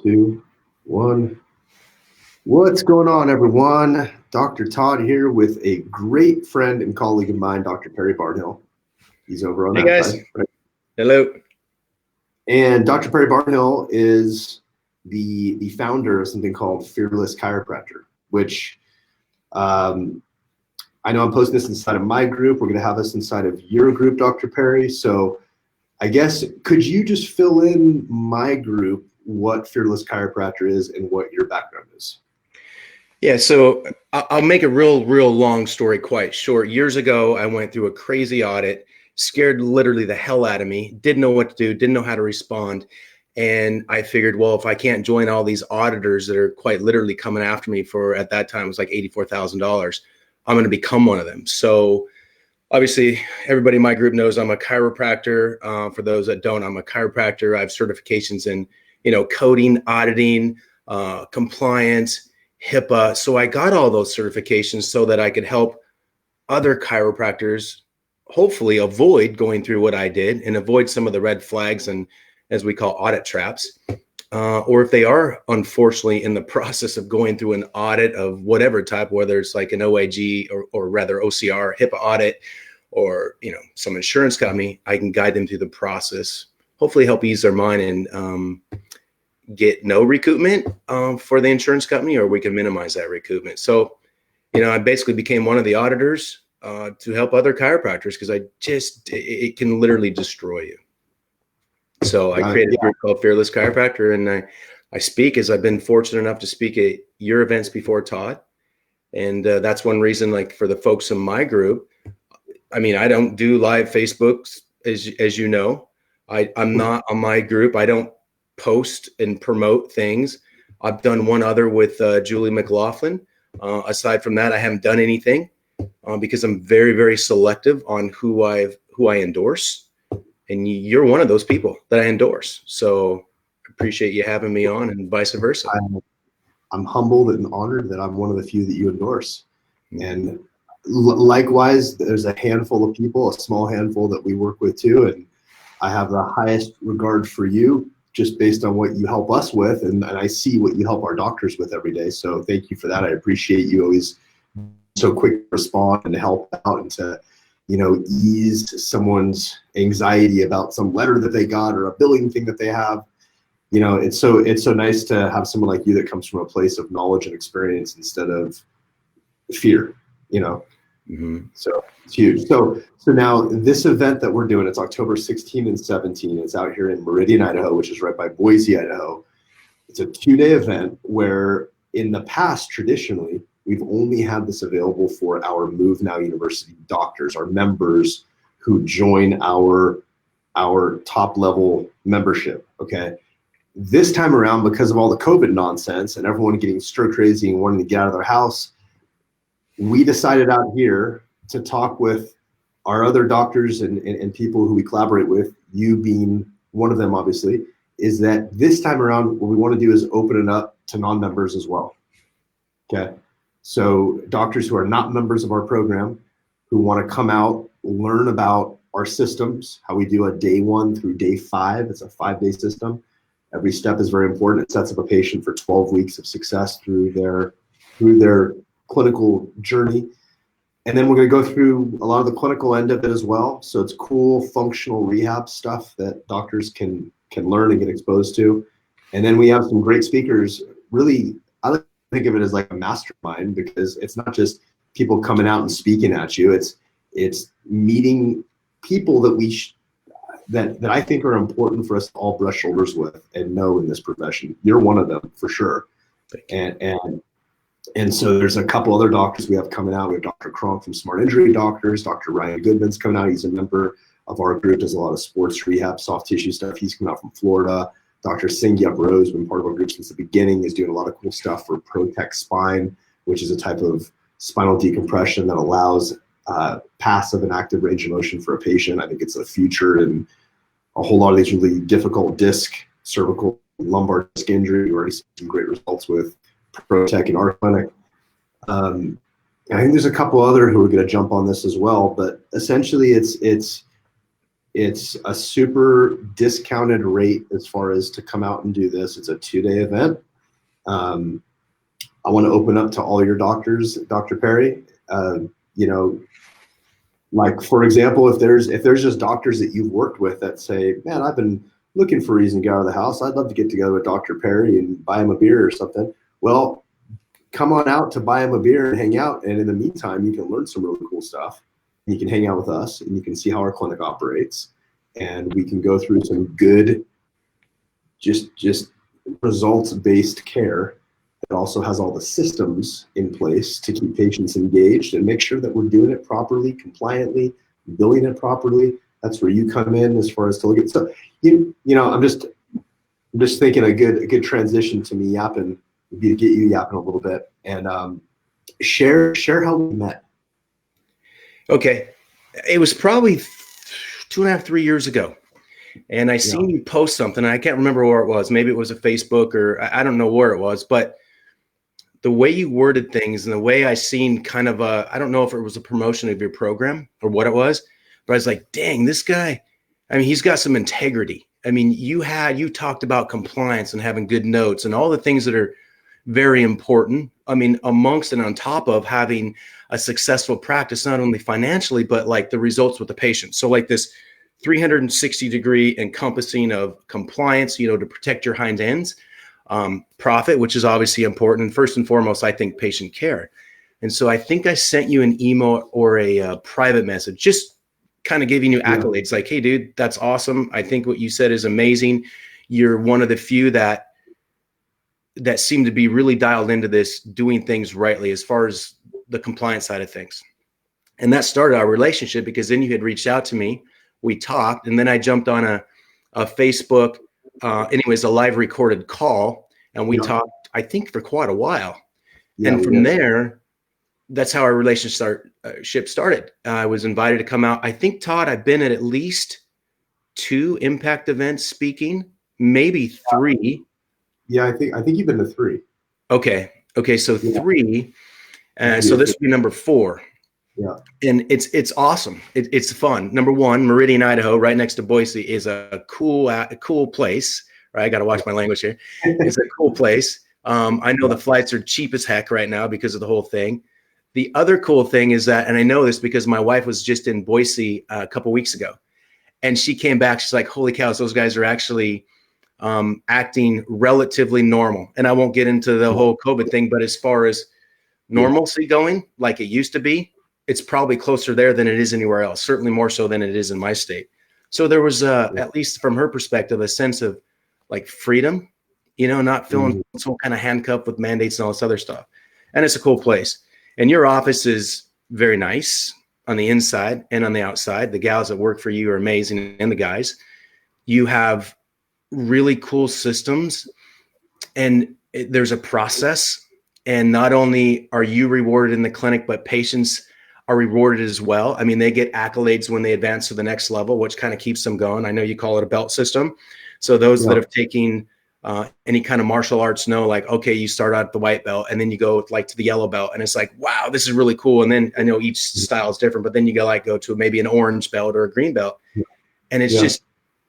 2, 1. What's going on, everyone? Dr. Todd here with a great friend and colleague of mine, Dr. Perry Barnhill. He's over on Hey that guys. side. Right? Hello. And Dr. Perry Barnhill is the founder of something called Fearless Chiropractor, which I know I'm posting this inside of my group. We're going to have this inside of your group, Dr. Perry. So I guess, could you just fill in my group what Fearless Chiropractor is and what your background is? Yeah, so I'll make a real long story quite short. Years ago, I went through a crazy audit, scared literally the hell out of me, didn't know what to do, didn't know how to respond. And I figured, well, if I can't join all these auditors that are quite literally coming after me for, at that time, it was like $84,000, I'm going to become one of them. So obviously, everybody in my group knows I'm a chiropractor. For those that don't, I'm a chiropractor. I have certifications in, coding, auditing, compliance, HIPAA. So I got all those certifications so that I could help other chiropractors hopefully avoid going through what I did and avoid some of the red flags and, as we call, audit traps. Or if they are unfortunately in the process of going through an audit of whatever type, whether it's like an OIG or rather OCR, HIPAA audit, or some insurance company, I can guide them through the process, hopefully help ease their mind and get no recoupment for the insurance company, or we can minimize that recoupment. So, I basically became one of the auditors to help other chiropractors because it can literally destroy you. So I created a group called Fearless Chiropractor, and I speak, as I've been fortunate enough to speak at your events before, Todd. And that's one reason, like for the folks in my group, I don't do live Facebooks, as you know. I'm not on my group. I don't post and promote things. I've done one other with Julie McLaughlin. Aside from that, I haven't done anything because I'm very, very selective on who I endorse. And you're one of those people that I endorse. So I appreciate you having me on, and vice versa. I'm humbled and honored that I'm one of the few that you endorse. And likewise, there's a handful of people, a small handful that we work with too. And I have the highest regard for you just based on what you help us with. And I see what you help our doctors with every day. So thank you for that. I appreciate you always so quick to respond and to help out and to, ease someone's anxiety about some letter that they got or a billing thing that they have. It's so nice to have someone like you that comes from a place of knowledge and experience instead of fear, So it's huge. So now this event that we're doing, it's October 16 and 17. It's out here in Meridian, Idaho, which is right by Boise, Idaho. It's a 2-day event where in the past, traditionally, we've only had this available for our Move Now University doctors, our members who join our top level membership. Okay. This time around, because of all the COVID nonsense and everyone getting stir crazy and wanting to get out of their house, we decided out here to talk with our other doctors and people who we collaborate with, you being one of them, obviously, is that this time around, what we want to do is open it up to non-members as well. Okay. So doctors who are not members of our program, who want to come out, learn about our systems, how we do a day 1 through day 5. It's a 5-day system. Every step is very important. It sets up a patient for 12 weeks of success through their clinical journey. And then we're going to go through a lot of the clinical end of it as well. So it's cool functional rehab stuff that doctors can learn and get exposed to. And then we have some great speakers. Really, I like to think of it as like a mastermind, because it's not just people coming out and speaking at you. It's meeting people that I think are important for us to all brush shoulders with and know in this profession. You're one of them for sure. And so there's a couple other doctors we have coming out. We have Dr. Kronk from Smart Injury Doctors. Dr. Ryan Goodman's coming out. He's a member of our group, does a lot of sports rehab, soft tissue stuff. He's coming out from Florida. Dr. Singyup Rose, been part of our group since the beginning, is doing a lot of cool stuff for Protect Spine, which is a type of spinal decompression that allows passive and active range of motion for a patient. I think it's the future, and a whole lot of these really difficult disc, cervical, lumbar disc injury. We already see some great results with Protect in our clinic. I think there's a couple other who are going to jump on this as well, but essentially it's It's a super discounted rate as far as to come out and do this. It's a 2-day event. I want to open up to all your doctors, Dr. Perry. You know, like for example, if there's just doctors that you've worked with that say, man, I've been looking for a reason to get out of the house. I'd love to get together with Dr. Perry and buy him a beer or something. Well, come on out to buy him a beer and hang out. And in the meantime, you can learn some really cool stuff. You can hang out with us and you can see how our clinic operates. And we can go through some good, just results-based care that also has all the systems in place to keep patients engaged and make sure that we're doing it properly, compliantly, billing it properly. That's where you come in as far as to look at. So, you know, I'm just thinking a good transition to me yapping would be to get you yapping a little bit and share how we met. Okay. It was probably 2.5, 3 years ago. And I seen you post something. I can't remember where it was. Maybe it was a Facebook or I don't know where it was, but the way you worded things and the way I seen kind of I don't know if it was a promotion of your program or what it was, but I was like, dang, this guy, I mean, he's got some integrity. I mean, you talked about compliance and having good notes and all the things that are very important. I mean, amongst and on top of having a successful practice, not only financially, but like the results with the patient. So like this 360-degree encompassing of compliance, you know, to protect your hind ends, profit, which is obviously important. And first and foremost, I think patient care. And so I think I sent you an email or a private message, just kind of giving you accolades like, hey, dude, that's awesome. I think what you said is amazing. You're one of the few that seem to be really dialed into this, doing things rightly as far as the compliance side of things. And that started our relationship because then you had reached out to me. We talked, and then I jumped on a Facebook, anyways, a live recorded call, and we talked, I think, for quite a while. And from there, that's how our relationship started. I was invited to come out. I think, Todd, I've been at least 2 impact events speaking, maybe 3. Yeah, I think you've been to 3. Okay, so 3. So this would be number 4. Yeah. And it's awesome. It's fun. Number 1, Meridian, Idaho, right next to Boise, is a cool place. Right, I got to watch my language here. It's a cool place. I know the flights are cheap as heck right now because of the whole thing. The other cool thing is that, and I know this because my wife was just in Boise a couple weeks ago, and she came back. She's like, "Holy cows, those guys are actually acting relatively normal." And I won't get into the whole COVID thing, but as far as normalcy going, like it used to be, it's probably closer there than it is anywhere else, certainly more so than it is in my state. So there was, at least from her perspective, a sense of like freedom, you know, not feeling so kind of handcuffed with mandates and all this other stuff. And it's a cool place. And your office is very nice on the inside and on the outside. The gals that work for you are amazing, and the guys. You have really cool systems, and there's a process. And not only are you rewarded in the clinic, but patients are rewarded as well. I mean, they get accolades when they advance to the next level, which kind of keeps them going. I know you call it a belt system. So those that have taken any kind of martial arts know, like, okay, you start out at the white belt and then you go like to the yellow belt, and it's like, wow, this is really cool. And then I know each style is different, but then you go to maybe an orange belt or a green belt, and it's just,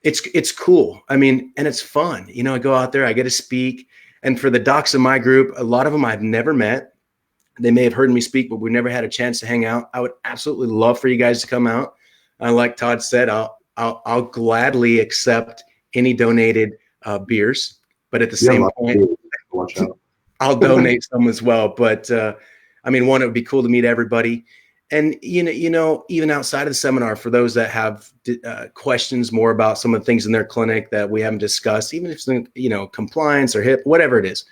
it's cool. I mean, and it's fun. You know, I go out there, I get to speak. And for the docs in my group, a lot of them I've never met. They may have heard me speak, but we've never had a chance to hang out. I would absolutely love for you guys to come out. Like Todd said, I'll gladly accept any donated beers, but at the same point, I'll donate some as well. But I mean, one, it would be cool to meet everybody. And you know, even outside of the seminar, for those that have questions more about some of the things in their clinic that we haven't discussed, even if it's, you know, compliance or HIP, whatever it is,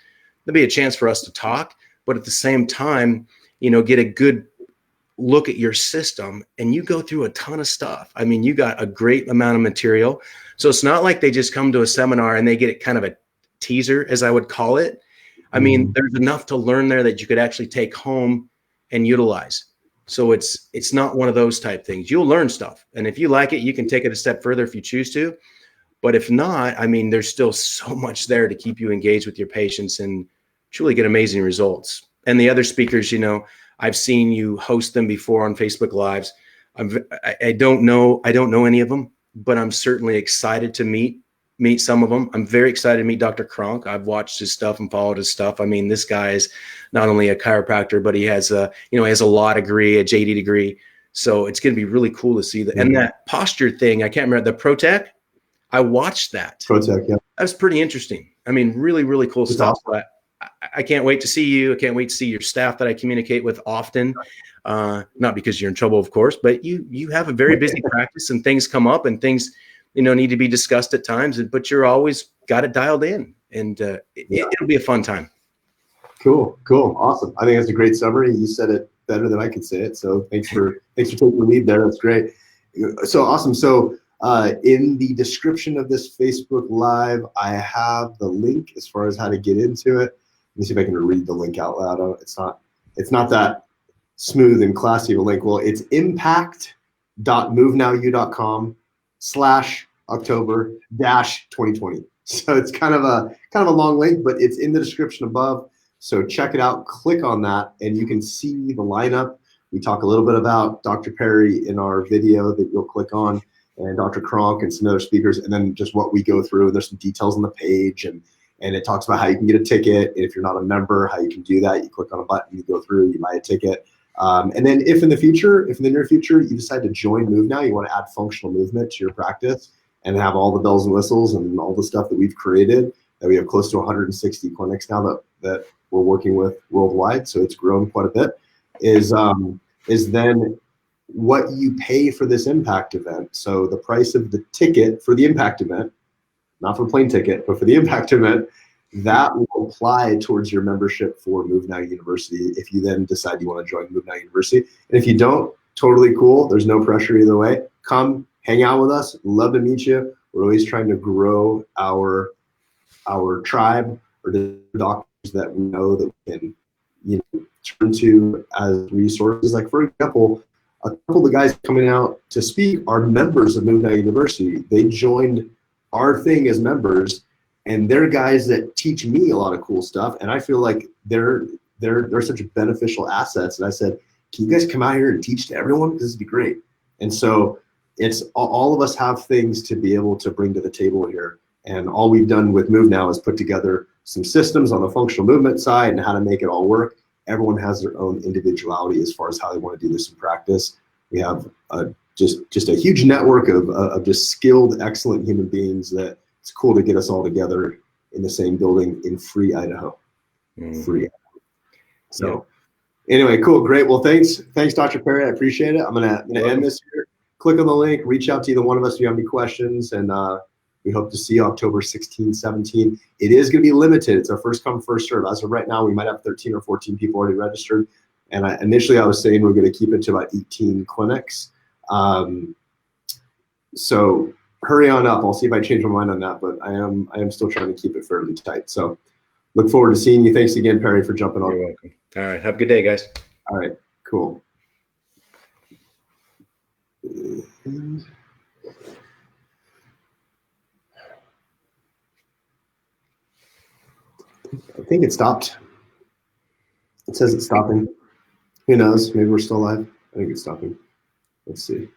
there'll be a chance for us to talk. But at the same time, you know, get a good look at your system, and you go through a ton of stuff. I mean, you got a great amount of material. So it's not like they just come to a seminar and they get kind of a teaser, as I would call it. I mean, there's enough to learn there that you could actually take home and utilize. So it's not one of those type things. You'll learn stuff. And if you like it, you can take it a step further if you choose to. But if not, I mean, there's still so much there to keep you engaged with your patients and truly get amazing results. And the other speakers, you know, I've seen you host them before on Facebook Lives. I don't know any of them. but I'm certainly excited to meet some of them. I'm very excited to meet Dr. Kronk. I've watched his stuff and followed his stuff. I mean, this guy is not only a chiropractor, but he has he has a law degree, a JD degree. So it's going to be really cool to see that. And that posture thing, I can't remember, the ProTech, I watched that. ProTech, yeah. That was pretty interesting. I mean, really, really cool stuff. Awesome. I can't wait to see you. I can't wait to see your staff that I communicate with often. Not because you're in trouble, of course, but you have a very busy practice and things come up and things, need to be discussed at times, but you're always got it dialed in, and it'll be a fun time. Cool. Awesome. I think that's a great summary. You said it better than I could say it. So thanks for taking the lead there. That's great. So awesome. So in the description of this Facebook Live, I have the link as far as how to get into it. Let me see if I can read the link out loud. It's not that smooth and classy of a link. Well, it's impact.movenowyou.com/October-2020. So it's kind of a long link, but it's in the description above. So check it out, click on that, and you can see the lineup. We talk a little bit about Dr. Perry in our video that you'll click on, and Dr. Kronk and some other speakers, and then just what we go through. And there's some details on the page, and it talks about how you can get a ticket. If you're not a member, how you can do that. You click on a button, you go through, you buy a ticket. And then if in the near future, you decide to join Move Now, you want to add functional movement to your practice and have all the bells and whistles and all the stuff that we've created, that we have close to 160 clinics now that we're working with worldwide. So it's grown quite a bit, is then what you pay for this impact event. So the price of the ticket for the impact event, not for plane ticket, but for the impact event, that will apply towards your membership for Move Now University if you then decide you want to join Move Now University. And if you don't, totally cool. There's no pressure either way. Come hang out with us. Love to meet you. We're always trying to grow our tribe or the doctors that we know that we can turn to as resources. Like, for example, a couple of the guys coming out to speak are members of Move Now University. They joined our thing as members, and they're guys that teach me a lot of cool stuff, and I feel like they're such beneficial assets. And I said, can you guys come out here and teach to everyone? This would be great. And so it's all of us have things to be able to bring to the table here. And all we've done with Move Now is put together some systems on the functional movement side and how to make it all work. Everyone has their own individuality as far as how they want to do this in practice. We have just a huge network of just skilled, excellent human beings that it's cool to get us all together in the same building in Free, Idaho. Free. So anyway, cool, great. Well, thanks, Dr. Perry. I appreciate it. I'm gonna end this here. Click on the link, reach out to either one of us if you have any questions, and we hope to see you October 16, 17. It is going to be limited. It's our first come, first serve. As of right now, we might have 13 or 14 people already registered. And initially I was saying we're going to keep it to about 18 clinics. So hurry on up. I'll see if I change my mind on that, but I am still trying to keep it fairly tight. So look forward to seeing you. Thanks again, Perry, for jumping on. You're welcome. All right. Have a good day, guys. All right. Cool. I think it stopped. It says it's stopping. Who knows? Maybe we're still live. I think it's stopping. Let's see.